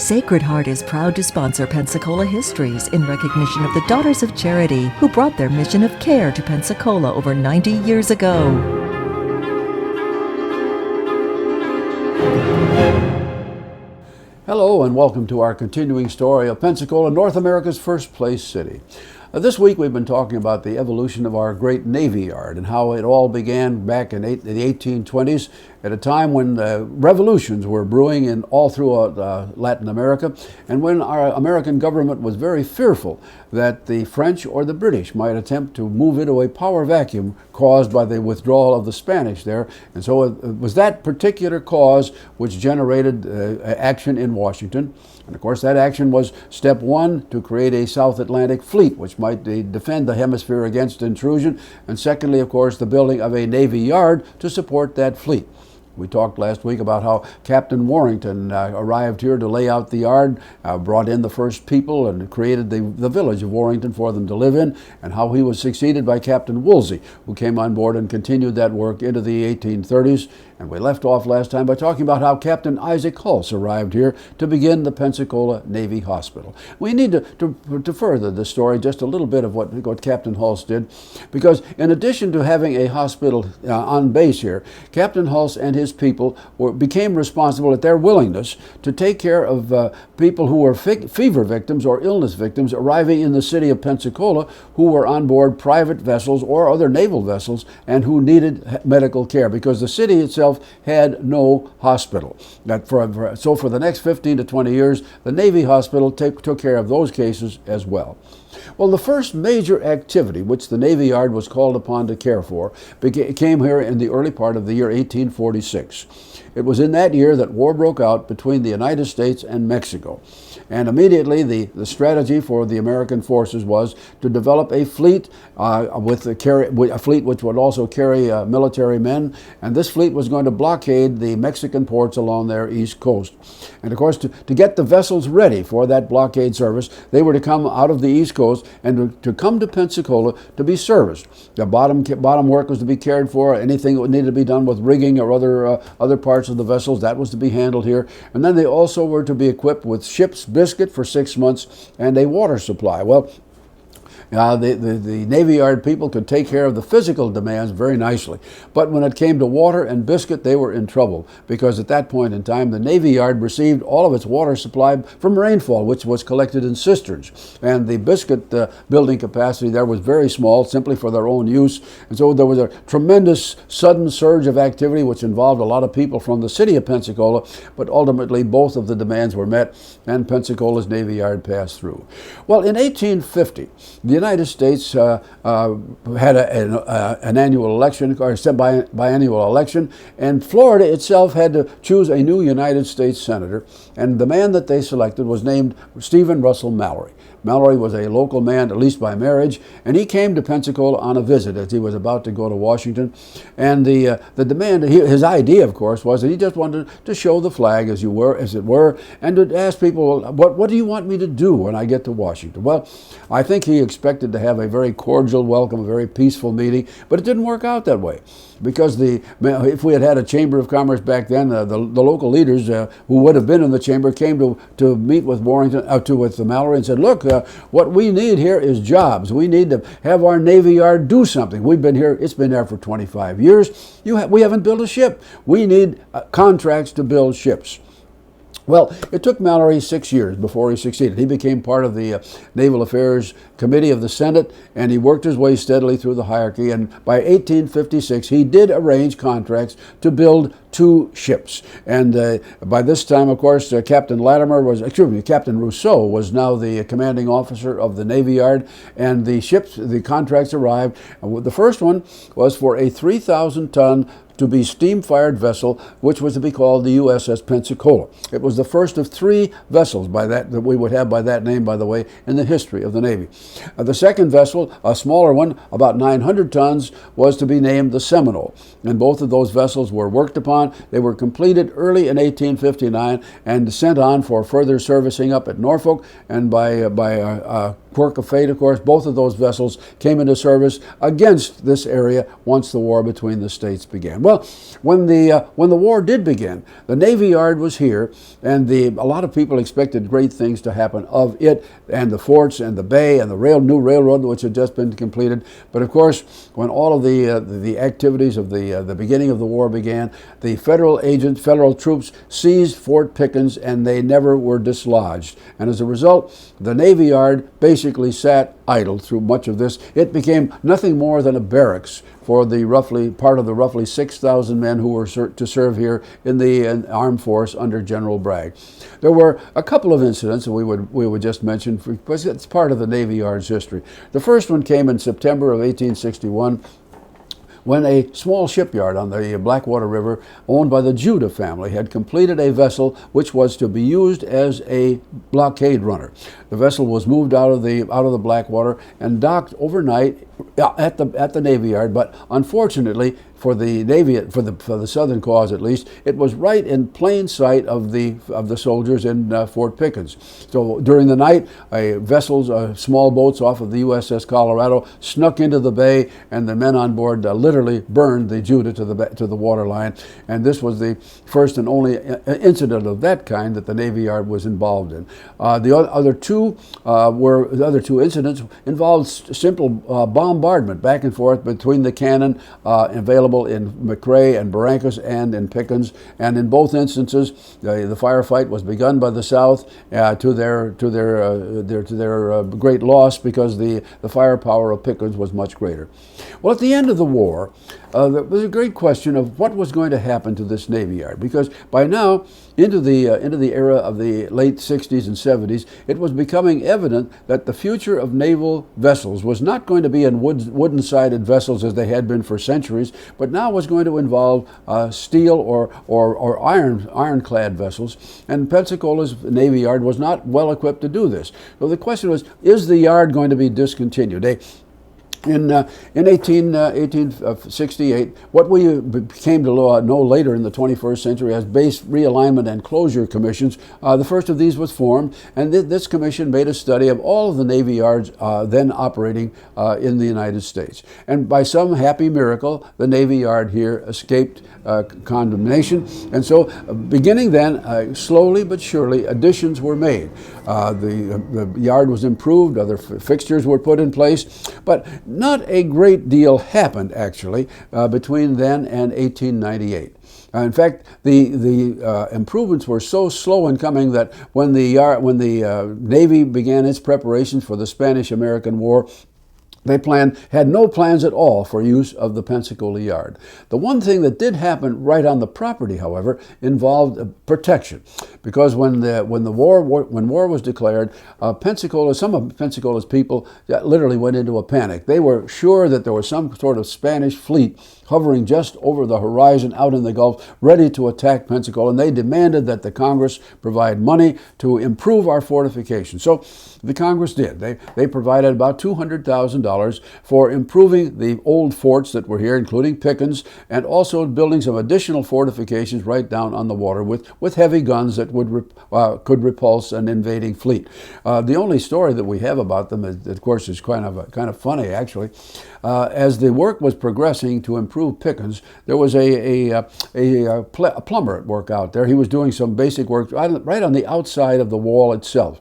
Sacred Heart is proud to sponsor Pensacola Histories in recognition of the Daughters of Charity who brought their mission of care to Pensacola over 90 years ago. Hello and welcome to our continuing story of Pensacola, North America's first place city. This week we've been talking about the evolution of our great Navy Yard and how it all began back in the 1820s at a time when revolutions were brewing all throughout Latin America, and when our American government was very fearful that the French or the British might attempt to move into a power vacuum caused by the withdrawal of the Spanish there. And so it was that particular cause which generated action in Washington. And of course that action was step one, to create a South Atlantic fleet which might defend the hemisphere against intrusion, and secondly, of course, the building of a Navy Yard to support that fleet. We talked last week about how Captain Warrington arrived here to lay out the yard, brought in the first people and created the village of Warrington for them to live in, and how he was succeeded by Captain Woolsey, who came on board and continued that work into the 1830s. And we left off last time by talking about how Captain Isaac Hulse arrived here to begin the Pensacola Navy Hospital. We need to further the story just a little bit of what Captain Hulse did, because in addition to having a hospital on base here, Captain Hulse and his people became responsible at their willingness to take care of people who were fever victims or illness victims arriving in the city of Pensacola, who were on board private vessels or other naval vessels and who needed medical care, because the city itself had no hospital. So for the next 15 to 20 years, the Navy Hospital took care of those cases as well. Well, the first major activity which the Navy Yard was called upon to care for came here in the early part of the year 1846. It was in that year that war broke out between the United States and Mexico. And immediately the strategy for the American forces was to develop a fleet, a fleet which would also carry military men. And this fleet was going to blockade the Mexican ports along their east coast. And of course, to get the vessels ready for that blockade service, they were to come out of the east coast and to come to Pensacola to be serviced. The bottom work was to be cared for. Anything that needed to be done with rigging or other parts of the vessels, that was to be handled here. And then they also were to be equipped with ship's biscuit for 6 months and a water supply. Well, the Navy Yard people could take care of the physical demands very nicely. But when it came to water and biscuit, they were in trouble, because at that point in time, the Navy Yard received all of its water supply from rainfall, which was collected in cisterns. And the biscuit building capacity there was very small, simply for their own use. And so there was a tremendous sudden surge of activity, which involved a lot of people from the city of Pensacola. But ultimately, both of the demands were met, and Pensacola's Navy Yard passed through. Well, in 1850, the United States had an annual election, or biannual election, and Florida itself had to choose a new United States senator, and the man that they selected was named Stephen Russell Mallory. Mallory was a local man, at least by marriage, and he came to Pensacola on a visit as he was about to go to Washington. And the demand, his idea, of course, was that he just wanted to show the flag, as it were, and to ask people, what do you want me to do when I get to Washington? Well, I think he expected to have a very cordial welcome, a very peaceful meeting, but it didn't work out that way. Because if we had had a Chamber of Commerce back then, the local leaders who would have been in the chamber came to meet with Warrington, with Mallory, and said, look, what we need here is jobs. We need to have our Navy Yard do something. We've been here, it's been there for 25 years. We haven't built a ship. We need contracts to build ships. Well, it took Mallory 6 years before he succeeded. He became part of the Naval Affairs Committee of the Senate, and he worked his way steadily through the hierarchy. And by 1856, he did arrange contracts to build 2 ships. And by this time, of course, Captain Rousseau was now the commanding officer of the Navy Yard, and the contracts arrived. The first one was for a 3,000-ton to be steam-fired vessel, which was to be called the USS Pensacola. It was the first of 3 vessels that we would have by that name, by the way, in the history of the Navy. The second vessel, a smaller one, about 900 tons, was to be named the Seminole. And both of those vessels were worked upon. They were completed early in 1859 and sent on for further servicing up at Norfolk. And by quirk of fate, of course, both of those vessels came into service against this area once the war between the states began. Well, when the war did begin, the Navy Yard was here, and a lot of people expected great things to happen of it, and the forts and the bay and the new railroad which had just been completed. But of course, when all of the activities of the beginning of the war began, the federal troops seized Fort Pickens, and they never were dislodged. And as a result, the Navy Yard basically sat idle through much of this. It became nothing more than a barracks for the roughly 6,000 men who were to serve here in the armed force under General Bragg. There were a couple of incidents that we would just mention because it's part of the Navy Yard's history. The first one came in September of 1861, when a small shipyard on the Blackwater River owned by the Judah family had completed a vessel which was to be used as a blockade runner. The vessel was moved out of the Blackwater and docked overnight at the Navy Yard, but unfortunately for the Navy, for the Southern cause at least, it was right in plain sight of the soldiers in Fort Pickens. So during the night, small boats off of the USS Colorado snuck into the bay, and the men on board literally burned the Judah to the waterline. And this was the first and only incident of that kind that the Navy Yard was involved in. The other two incidents involved simple bombardment back and forth between the cannon available in McRae and Barrancas and in Pickens, and in both instances, the firefight was begun by the South to their great loss, because the firepower of Pickens was much greater. Well, at the end of the war, there was a great question of what was going to happen to this Navy Yard, because by now, into the era of the late 60s and 70s, it was becoming evident that the future of naval vessels was not going to be in wooden-sided vessels as they had been for centuries, but now was going to involve steel or ironclad vessels, and Pensacola's Navy Yard was not well equipped to do this. So the question was, is the yard going to be discontinued? In 1868, what we came to know later in the 21st century as base realignment and closure commissions, the first of these was formed, and this commission made a study of all of the Navy Yards then operating in the United States. And by some happy miracle, the Navy Yard here escaped condemnation. And so beginning then, slowly but surely, additions were made. The yard was improved, other fixtures were put in place, but not a great deal happened, actually, between then and 1898. In fact, the improvements were so slow in coming that when the Navy began its preparations for the Spanish-American War, they had no plans at all for use of the Pensacola Yard. The one thing that did happen right on the property, however, involved protection, because when war was declared, some of Pensacola's people literally went into a panic. They were sure that there was some sort of Spanish fleet hovering just over the horizon out in the Gulf, ready to attack Pensacola, and they demanded that the Congress provide money to improve our fortifications. So the Congress did. They provided about $200,000 for improving the old forts that were here, including Pickens, and also building some additional fortifications right down on the water with heavy guns that could repulse an invading fleet. The only story that we have about them, of course, is kind of funny, actually. As the work was progressing to improve Pickens, there was a plumber at work out there. He was doing some basic work right on the outside of the wall itself,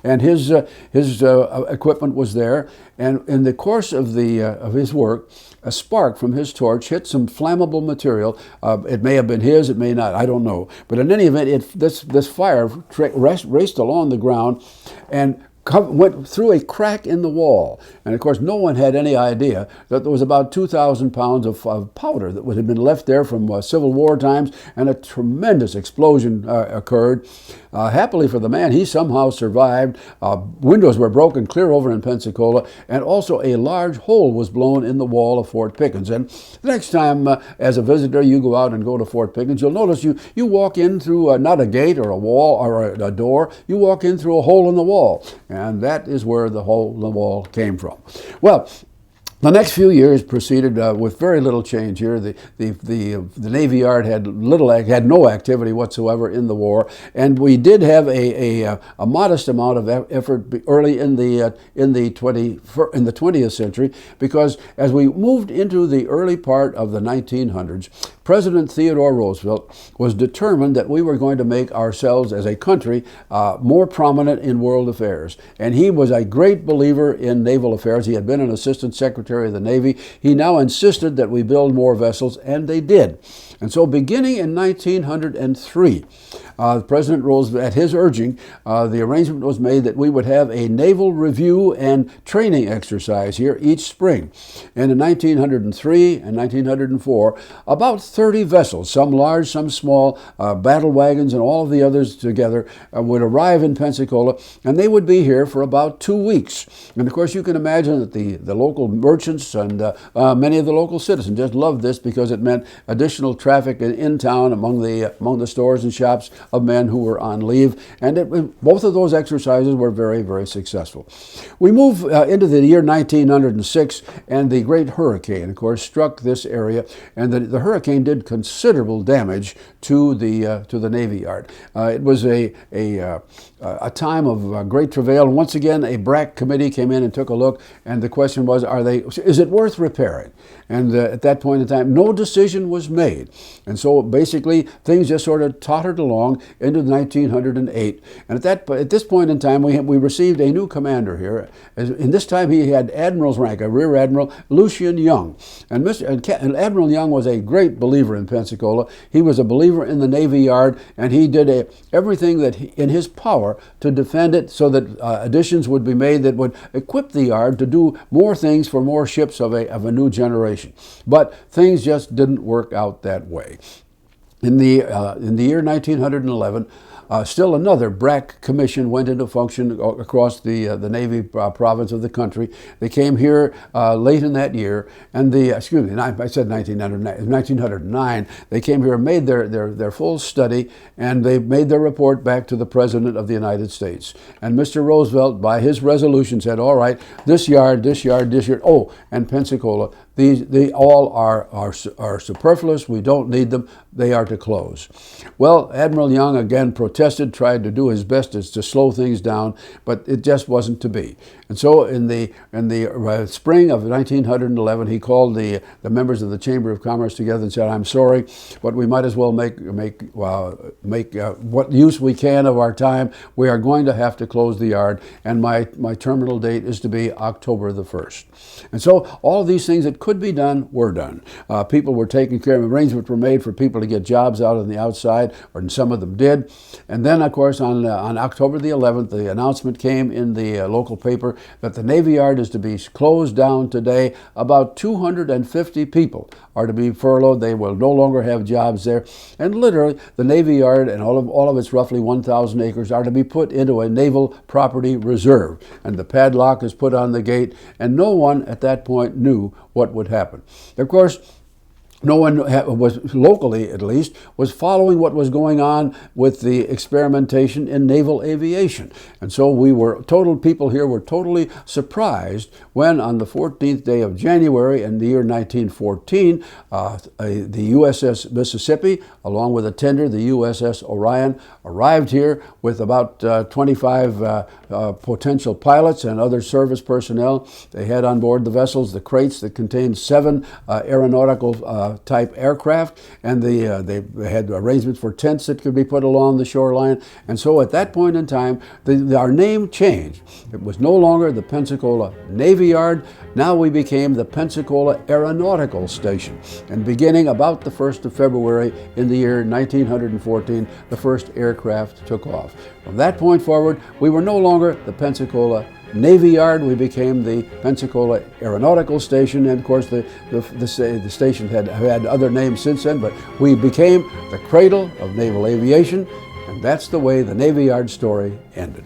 and his equipment was there. And in the course of his work, a spark from his torch hit some flammable material. It may have been his, it may not, I don't know. But in any event, this fire raced along the ground and went through a crack in the wall. And of course, no one had any idea that there was about 2,000 pounds of powder that had been left there from Civil War times, and a tremendous explosion occurred. Happily for the man, he somehow survived. Windows were broken clear over in Pensacola, and also a large hole was blown in the wall of Fort Pickens. And the next time, as a visitor, you go out and go to Fort Pickens, you'll notice you walk in through not a gate or a wall or a door, you walk in through a hole in the wall. And that is where the hole in the wall came from. Well, The next few years proceeded with very little change here. The Navy Yard had no activity whatsoever in the war, and we did have a modest amount of effort early in the 20th century, because as we moved into the early part of the 1900s, President Theodore Roosevelt was determined that we were going to make ourselves as a country more prominent in world affairs, and he was a great believer in naval affairs. He had been an assistant secretary of the Navy. He now insisted that we build more vessels, and they did. And so beginning in 1903, President Roosevelt, at his urging, the arrangement was made that we would have a naval review and training exercise here each spring. And in 1903 and 1904, about 30 vessels, some large, some small, battle wagons and all of the others together, would arrive in Pensacola, and they would be here for about 2 weeks. And of course, you can imagine that the local merchants and many of the local citizens just loved this, because it meant additional traffic in town among the stores and shops of men who were on leave, and both of those exercises were very, very successful. We move into the year 1906, and the great hurricane, of course, struck this area, and the hurricane did considerable damage to the Navy Yard. It was a time of great travail, and once again a BRAC committee came in and took a look, and the question was, is it worth repairing? And at that point in time, no decision was made. And so basically things just sort of tottered along into 1908. And at this point in time, we received a new commander here. In this time he had admiral's rank, a rear admiral, Lucian Young. And Admiral Young was a great believer in Pensacola. He was a believer in the Navy Yard, and he did everything in his power to defend it, so that additions would be made that would equip the yard to do more things for more ships of a new generation. But things just didn't work out that way. In the year 1911, still another BRAC commission went into function across the Navy province of the country. They came here late in that year, and I said 1909. They came here and made their full study, and they made their report back to the President of the United States. And Mr. Roosevelt, by his resolution, said, all right, this yard, oh, and Pensacola, they all are superfluous. We don't need them. They are to close. Well, Admiral Young again protested, tried to do his best to slow things down, but it just wasn't to be. And so in the spring of 1911, he called the members of the Chamber of Commerce together and said, I'm sorry, but we might as well make what use we can of our time. We are going to have to close the yard, and my terminal date is to be October the 1st. And so all of these things that could be done were done. People were taken care of. Arrangements were made for people to get jobs out on the outside, or some of them did. And then, of course, on October the 11th, the announcement came in the local paper that the Navy Yard is to be closed down today. About 250 people are to be furloughed. They will no longer have jobs there. And literally, the Navy Yard and all of its roughly 1,000 acres are to be put into a naval property reserve. And the padlock is put on the gate, and no one at that point knew what would happen. Of course, no one was, locally at least, was following what was going on with the experimentation in naval aviation. And so people here were totally surprised when on the 14th day of January in the year 1914, the USS Mississippi, along with a tender, the USS Orion, arrived here with about 25 potential pilots and other service personnel. They had on board the vessels the crates that contained 7 aeronautical type aircraft, and they had arrangements for tents that could be put along the shoreline. And so at that point in time, our name changed. It was no longer the Pensacola Navy Yard. Now we became the Pensacola Aeronautical Station. And beginning about the 1st of February in the year 1914, the first aircraft took off. From that point forward, we were no longer the Pensacola Navy Yard. We became the Pensacola Aeronautical Station, and of course the station had other names since then, but we became the cradle of naval aviation, and that's the way the Navy Yard story ended.